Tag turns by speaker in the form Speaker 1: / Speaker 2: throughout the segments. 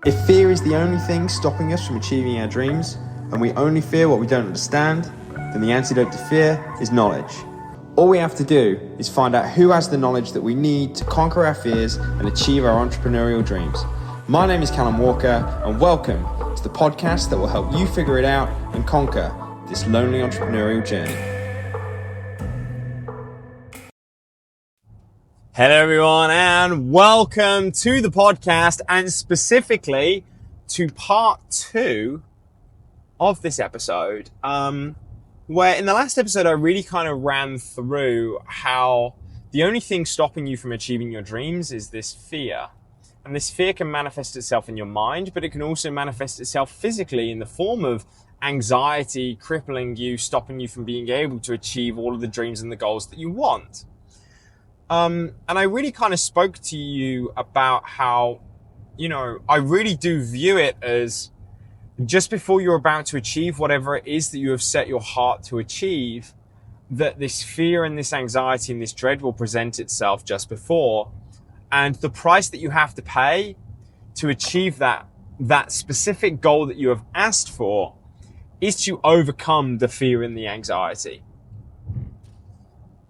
Speaker 1: If fear is the only thing stopping us from achieving our dreams, and we only fear what we don't understand, then the antidote to fear is knowledge. All we have to do is find out who has the knowledge that we need to conquer our fears and achieve our entrepreneurial dreams. My name is Callum Walker, and welcome to the podcast that will help you figure it out and conquer this lonely entrepreneurial journey.
Speaker 2: Hello everyone, and welcome to the podcast, and specifically to part 2 of this episode, where in the last episode I really kind of ran through how the only thing stopping you from achieving your dreams is this fear. And this fear can manifest itself in your mind, but it can also manifest itself physically in the form of anxiety, crippling you, stopping you from being able to achieve all of the dreams and the goals that you want. And I really kind of spoke to you about how, I really do view it as just before you're about to achieve whatever it is that you have set your heart to achieve, that this fear and this anxiety and this dread will present itself just before. And the price that you have to pay to achieve that specific goal that you have asked for is to overcome the fear and the anxiety.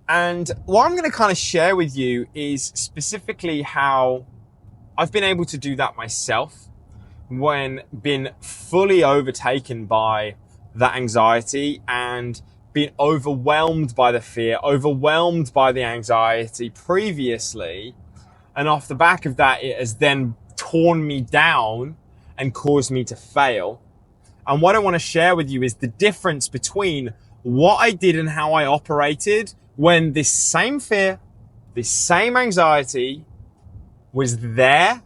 Speaker 2: And what I'm going to kind of share with you is specifically how I've been able to do that myself when been fully overtaken by that anxiety and been overwhelmed by the fear, overwhelmed by the anxiety previously. And off the back of that, it has then torn me down and caused me to fail. And what I want to share with you is the difference between what I did and how I operated when this same fear, this same anxiety was there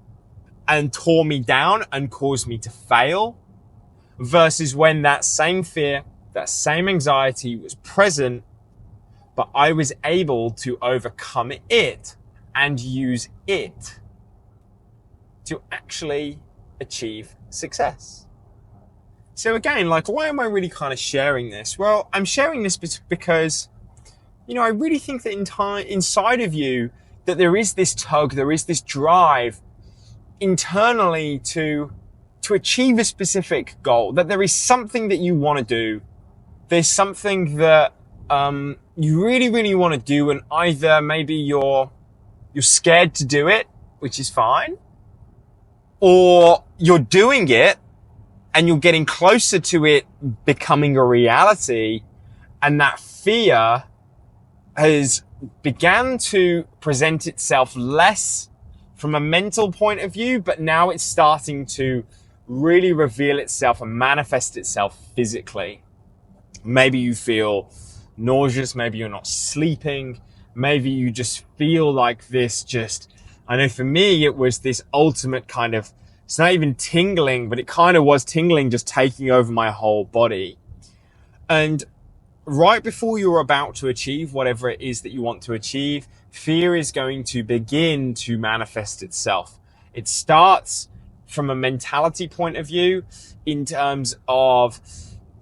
Speaker 2: and tore me down and caused me to fail, versus when that same fear, that same anxiety was present, but I was able to overcome it and use it to actually achieve success. So again, why am I really kind of sharing this? Well, I'm sharing this because I really think that inside of you that there is this tug, there is this drive internally to achieve a specific goal, that there is something that you want to do. There's something that you really, really want to do, and either maybe you're scared to do it, which is fine, or you're doing it and you're getting closer to it becoming a reality, and that fear has began to present itself less from a mental point of view, but now it's starting to really reveal itself and manifest itself physically. Maybe you feel nauseous, maybe you're not sleeping, maybe you just feel like this I know for me it was this ultimate kind of, it's not even tingling, but it kind of was tingling, just taking over my whole body. And right before you're about to achieve whatever it is that you want to achieve, fear is going to begin to manifest itself. It starts from a mentality point of view in terms of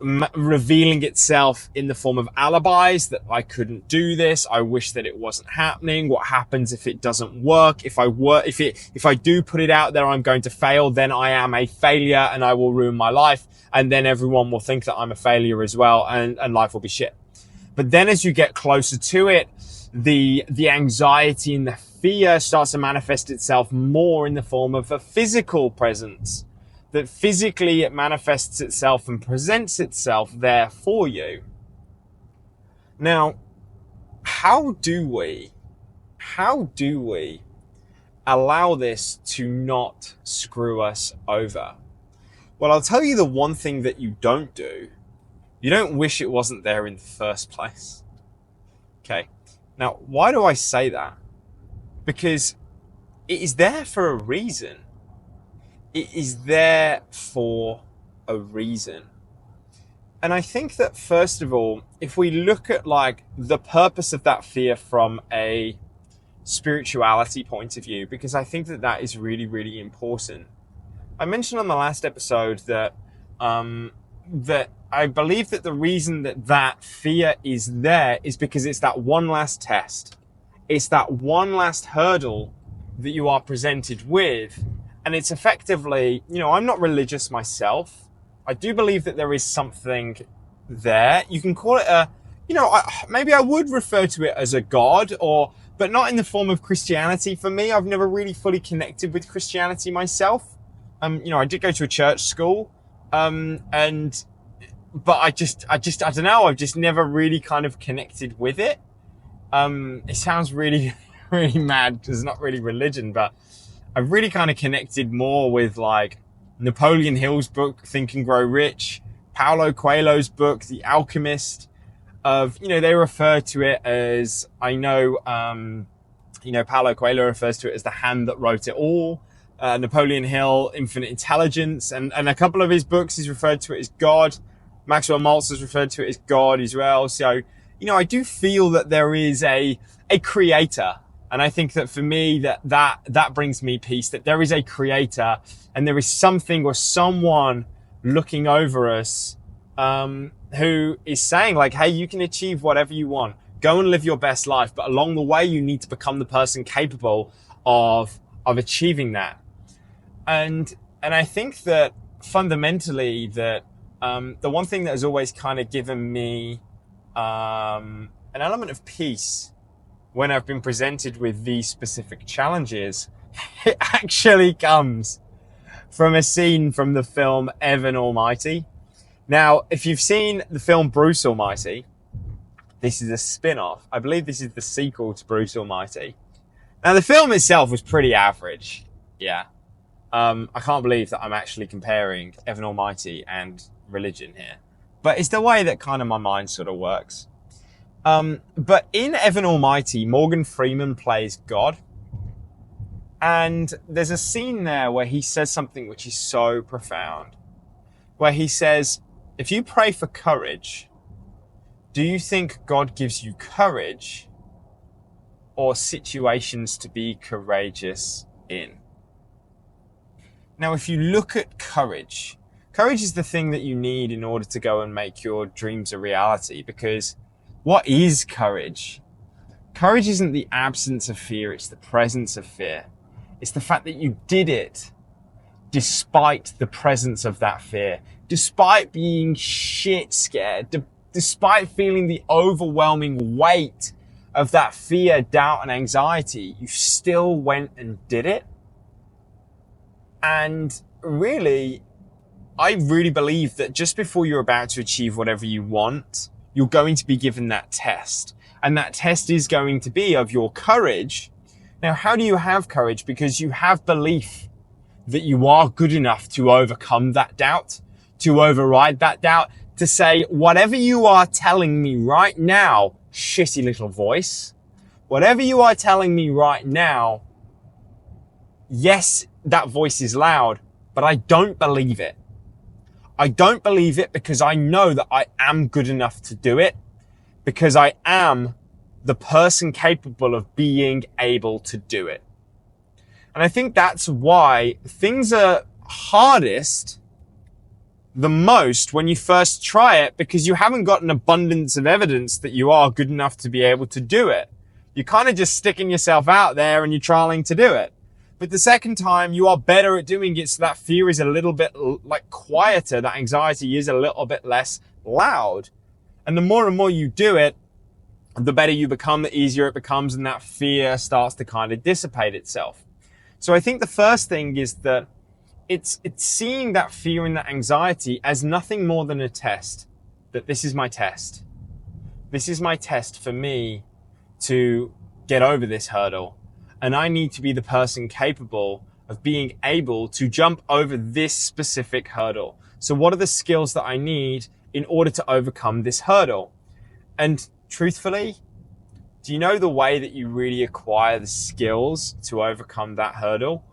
Speaker 2: revealing itself in the form of alibis, that I couldn't do this, I wish that it wasn't happening, what happens if it doesn't work, if I do put it out there, I'm going to fail, then I am a failure and I will ruin my life, and then everyone will think that I'm a failure as well, and life will be shit. But then as you get closer to it, the anxiety and the fear starts to manifest itself more in the form of a physical presence, that physically it manifests itself and presents itself there for you. Now, how do we allow this to not screw us over? Well, I'll tell you the one thing that you don't do. You don't wish it wasn't there in the first place. Okay. Now, why do I say that? Because it is there for a reason. It is there for a reason. And I think that first of all, if we look at the purpose of that fear from a spirituality point of view, because I think that is really, really important. I mentioned on the last episode that I believe that the reason that fear is there is because it's that one last test. It's that one last hurdle that you are presented with, And it's effectively, I'm not religious myself. I do believe that there is something there. You can call it maybe I would refer to it as a god, but not in the form of Christianity. For me, I've never really fully connected with Christianity myself. I did go to a church school, but I don't know. I've just never really kind of connected with it. It sounds really, really mad. It's not really religion, but I've really kind of connected more with like Napoleon Hill's book, Think and Grow Rich, Paulo Coelho's book, The Alchemist. They refer to it as, Paulo Coelho refers to it as the hand that wrote it all. Napoleon Hill, Infinite Intelligence, and a couple of his books, he's referred to it as God. Maxwell Maltz has referred to it as God as well. So, I do feel that there is a creator. And I think that for me, that brings me peace, that there is a creator and there is something or someone looking over us, who is saying like, hey, you can achieve whatever you want. Go and live your best life. But along the way, you need to become the person capable of achieving that. And I think that fundamentally that, the one thing that has always kind of given me, an element of peace when I've been presented with these specific challenges, it actually comes from a scene from the film Evan Almighty. Now, if you've seen the film Bruce Almighty, this is a spin-off. I believe this is the sequel to Bruce Almighty. Now, the film itself was pretty average. Yeah. I can't believe that I'm actually comparing Evan Almighty and religion here. But it's the way that kind of my mind sort of works. But in Evan Almighty, Morgan Freeman plays God. And there's a scene there where he says something which is so profound. Where he says, if you pray for courage, do you think God gives you courage or situations to be courageous in? Now, if you look at courage is the thing that you need in order to go and make your dreams a reality. Because what is courage? Courage isn't the absence of fear, it's the presence of fear. It's the fact that you did it despite the presence of that fear, despite being shit scared, despite feeling the overwhelming weight of that fear, doubt, and anxiety, you still went and did it. And really, I really believe that just before you're about to achieve whatever you want, you're going to be given that test. And that test is going to be of your courage. Now, how do you have courage? Because you have belief that you are good enough to overcome that doubt, to override that doubt, to say, whatever you are telling me right now, shitty little voice, whatever you are telling me right now, yes, that voice is loud, but I don't believe it. I don't believe it because I know that I am good enough to do it, because I am the person capable of being able to do it. And I think that's why things are hardest the most when you first try it, because you haven't got an abundance of evidence that you are good enough to be able to do it. You're kind of just sticking yourself out there and you're trying to do it. But the second time you are better at doing it, so that fear is a little bit like quieter, that anxiety is a little bit less loud. And the more and more you do it, the better you become, the easier it becomes, and that fear starts to kind of dissipate itself. So I think the first thing is that it's seeing that fear and that anxiety as nothing more than a test. That this is my test. This is my test for me to get over this hurdle. And I need to be the person capable of being able to jump over this specific hurdle. So what are the skills that I need in order to overcome this hurdle? And truthfully, do you know the way that you really acquire the skills to overcome that hurdle?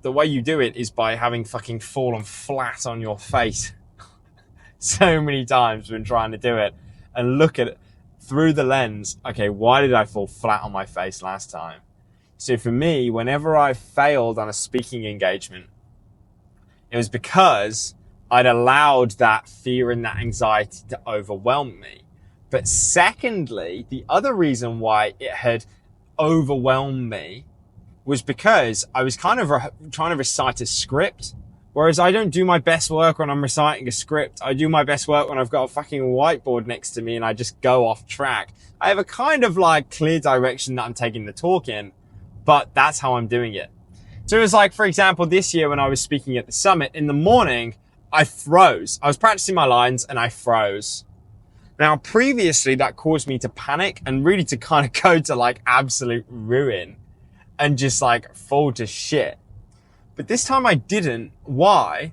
Speaker 2: The way you do it is by having fucking fallen flat on your face so many times when trying to do it, and look at it through the lens. Okay, why did I fall flat on my face last time? So for me, whenever I failed on a speaking engagement, it was because I'd allowed that fear and that anxiety to overwhelm me. But secondly, the other reason why it had overwhelmed me was because I was kind of trying to recite a script. Whereas I don't do my best work when I'm reciting a script. I do my best work when I've got a fucking whiteboard next to me and I just go off track. I have a kind of like clear direction that I'm taking the talk in, but that's how I'm doing it. So it was like, for example, this year when I was speaking at the summit in the morning, I froze. I was practicing my lines and I froze. Now, previously that caused me to panic and really to kind of go to like absolute ruin and just like fall to shit. But this time I didn't. Why?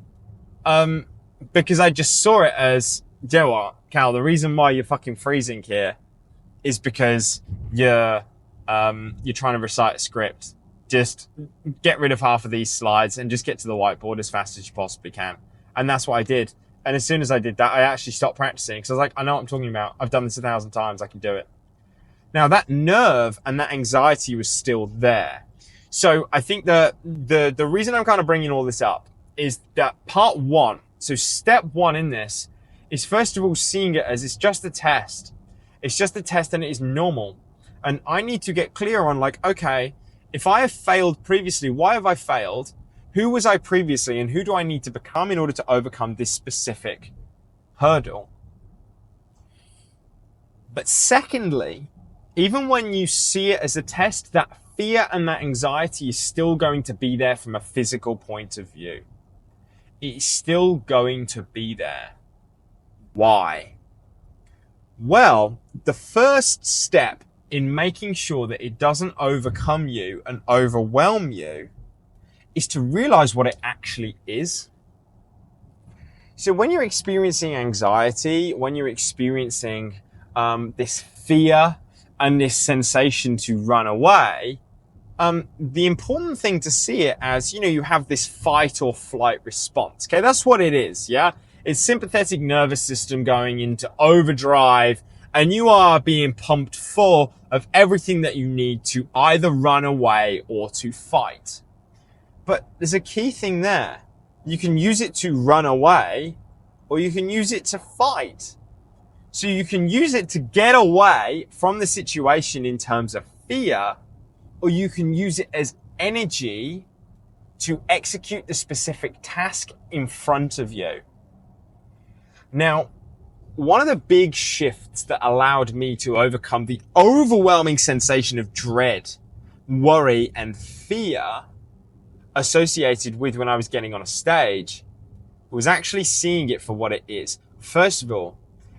Speaker 2: Because I just saw it as, you know what, Cal, the reason why you're fucking freezing here is because you're trying to recite a script. Just get rid of half of these slides and just get to the whiteboard as fast as you possibly can. And that's what I did. And as soon as I did that, I actually stopped practicing because I was like, I know what I'm talking about. I've done this 1,000 times. I can do it. Now that nerve and that anxiety was still there. So I think the reason I'm kind of bringing all this up is that part one, so step one in this is first of all seeing it as it's just a test. It's just a test and it is normal. And I need to get clear on like, okay, if I have failed previously, why have I failed? Who was I previously and who do I need to become in order to overcome this specific hurdle? But secondly, even when you see it as a test, that fear and that anxiety is still going to be there from a physical point of view. It's still going to be there. Why? Well, the first step in making sure that it doesn't overcome you and overwhelm you is to realize what it actually is. So when you're experiencing anxiety, when you're experiencing this fear and this sensation to run away, the important thing to see it as, you have this fight or flight response. Okay, that's what it is, yeah? It's sympathetic nervous system going into overdrive, and you are being pumped full of everything that you need to either run away or to fight. But there's a key thing there. You can use it to run away, or you can use it to fight. So you can use it to get away from the situation in terms of fear, or you can use it as energy to execute the specific task in front of you. Now, one of the big shifts that allowed me to overcome the overwhelming sensation of dread, worry, and fear associated with when I was getting on a stage was actually seeing it for what it is. First of all,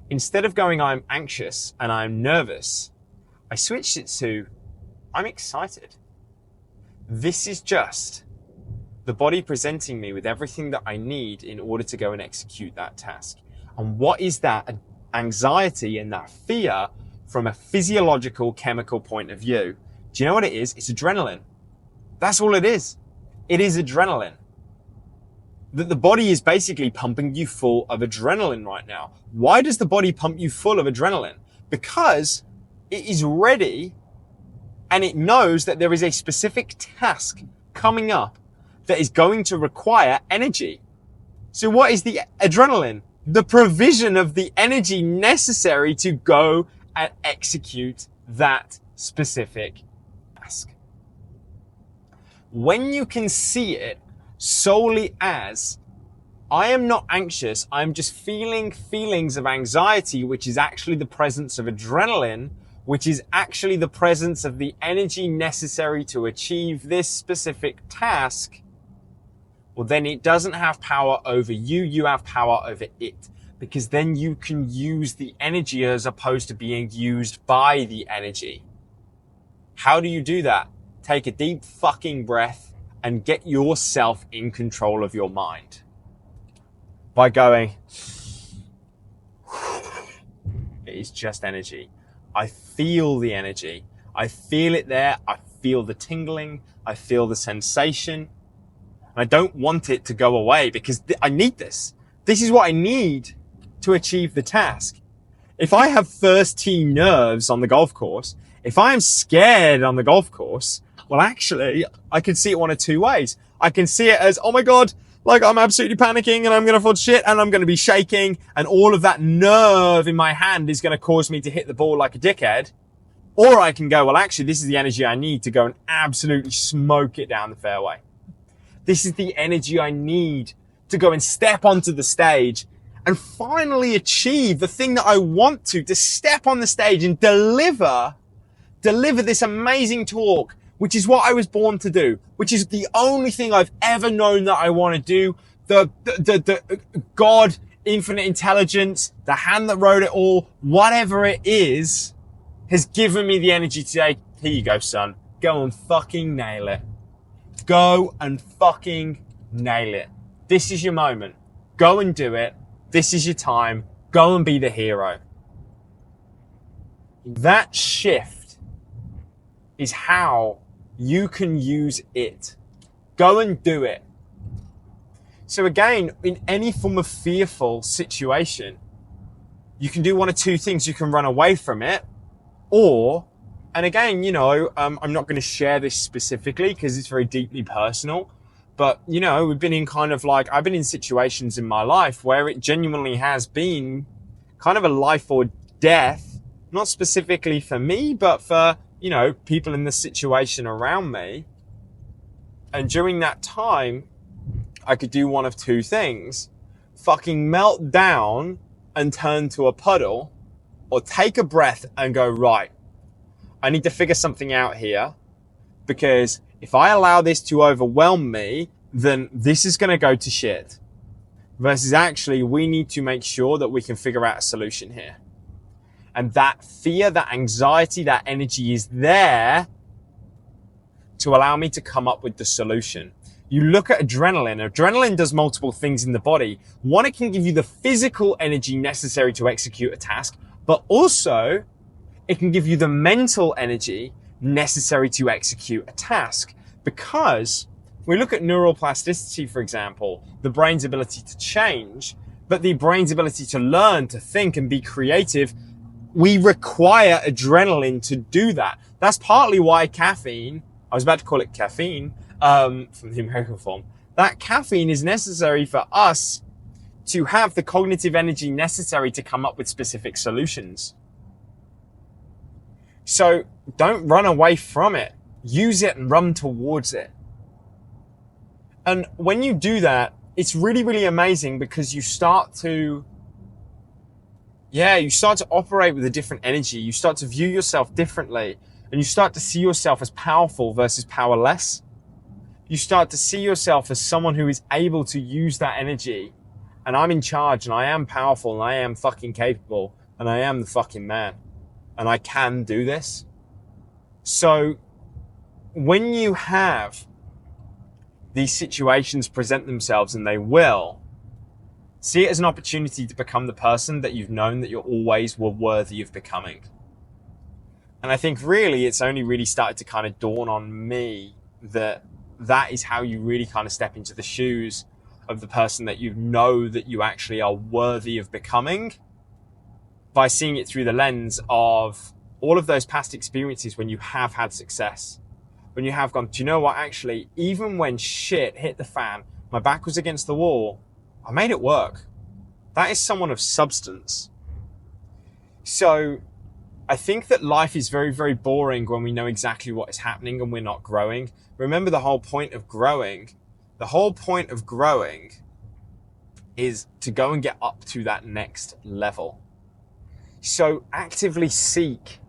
Speaker 2: instead of going, I'm anxious and I'm nervous, I switched it to, I'm excited. This is just the body presenting me with everything that I need in order to go and execute that task. And what is that anxiety and that fear from a physiological, chemical point of view? Do you know what it is? It's adrenaline. That's all it is. It is adrenaline. That the body is basically pumping you full of adrenaline right now. Why does the body pump you full of adrenaline? Because it is ready and it knows that there is a specific task coming up that is going to require energy. So what is the adrenaline? The provision of the energy necessary to go and execute that specific task. When you can see it solely as, I am not anxious, I'm just feeling feelings of anxiety, which is actually the presence of adrenaline, which is actually the presence of the energy necessary to achieve this specific task, well, then it doesn't have power over you, you have power over it. Because then you can use the energy as opposed to being used by the energy. How do you do that? Take a deep fucking breath and get yourself in control of your mind. By going, it is just energy. I feel the energy. I feel it there. I feel the tingling. I feel the sensation. I don't want it to go away because I need this. This is what I need to achieve the task. If I have first tee nerves on the golf course, if I am scared on the golf course, well, actually, I can see it one of two ways. I can see it as, oh my God, like I'm absolutely panicking and I'm going to fall to shit and I'm going to be shaking and all of that nerve in my hand is going to cause me to hit the ball like a dickhead. Or I can go, well, actually, this is the energy I need to go and absolutely smoke it down the fairway. This is the energy I need to go and step onto the stage and finally achieve the thing that I want to step on the stage and deliver this amazing talk, which is what I was born to do, which is the only thing I've ever known that I want to do. The God, infinite intelligence, the hand that wrote it all, whatever it is, has given me the energy to say, here you go, son. Go and fucking nail it. Go and fucking nail it. This is your moment. Go and do it. This is your time. Go and be the hero. That shift is how you can use it. Go and do it. So again, in any form of fearful situation, you can do one of two things. You can run away from it, or, and again, you know, I'm not going to share this specifically because it's very deeply personal, but, you know, we've been in kind of like, I've been in situations in my life where it genuinely has been kind of a life or death, not specifically for me, but for, you know, people in the situation around me. And during that time, I could do one of two things: fucking melt down and turn to a puddle, or take a breath and go, right, I need to figure something out here, because if I allow this to overwhelm me, then this is going to go to shit. Versus actually, we need to make sure that we can figure out a solution here. And that fear, that anxiety, that energy is there to allow me to come up with the solution. You look at adrenaline. Adrenaline does multiple things in the body. One, it can give you the physical energy necessary to execute a task, but also it can give you the mental energy necessary to execute a task. Because we look at neuroplasticity, for example, the brain's ability to change, but the brain's ability to learn, to think and be creative, we require adrenaline to do that. That's partly why caffeine, I was about to call it caffeine, from the American form, that caffeine is necessary for us to have the cognitive energy necessary to come up with specific solutions. So don't run away from it. Use it and run towards it. And when you do that, it's really, really amazing, because you start to operate with a different energy. You start to view yourself differently, and you start to see yourself as powerful versus powerless. You start to see yourself as someone who is able to use that energy. And I'm in charge, and I am powerful, and I am fucking capable, and I am the fucking man. And I can do this. So when you have these situations present themselves, and they will, see it as an opportunity to become the person that you've known that you always were worthy of becoming. And I think really it's only really started to kind of dawn on me that is how you really kind of step into the shoes of the person that you know that you actually are worthy of becoming, by seeing it through the lens of all of those past experiences when you have had success, when you have gone, do you know what, actually, even when shit hit the fan, my back was against the wall, I made it work. That is someone of substance. So I think that life is very, very boring when we know exactly what is happening and we're not growing. Remember, the whole point of growing is to go and get up to that next level. So actively seek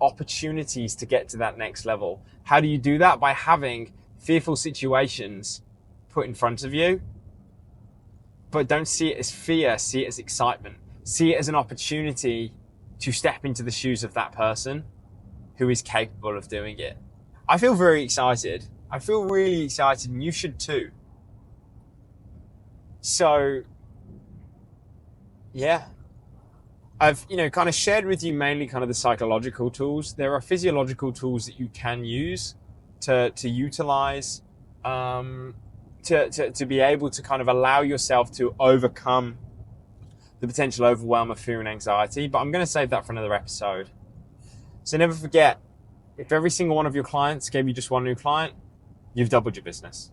Speaker 2: opportunities to get to that next level. How do you do that? By having fearful situations put in front of you. But don't see it as fear, see it as excitement. See it as an opportunity to step into the shoes of that person who is capable of doing it. I feel very excited. I feel really excited, and you should too. So, yeah. I've, kind of shared with you mainly kind of the psychological tools. There are physiological tools that you can use to utilize, to be able to kind of allow yourself to overcome the potential overwhelm of fear and anxiety. But I'm going to save that for another episode. So never forget, if every single one of your clients gave you just one new client, you've doubled your business.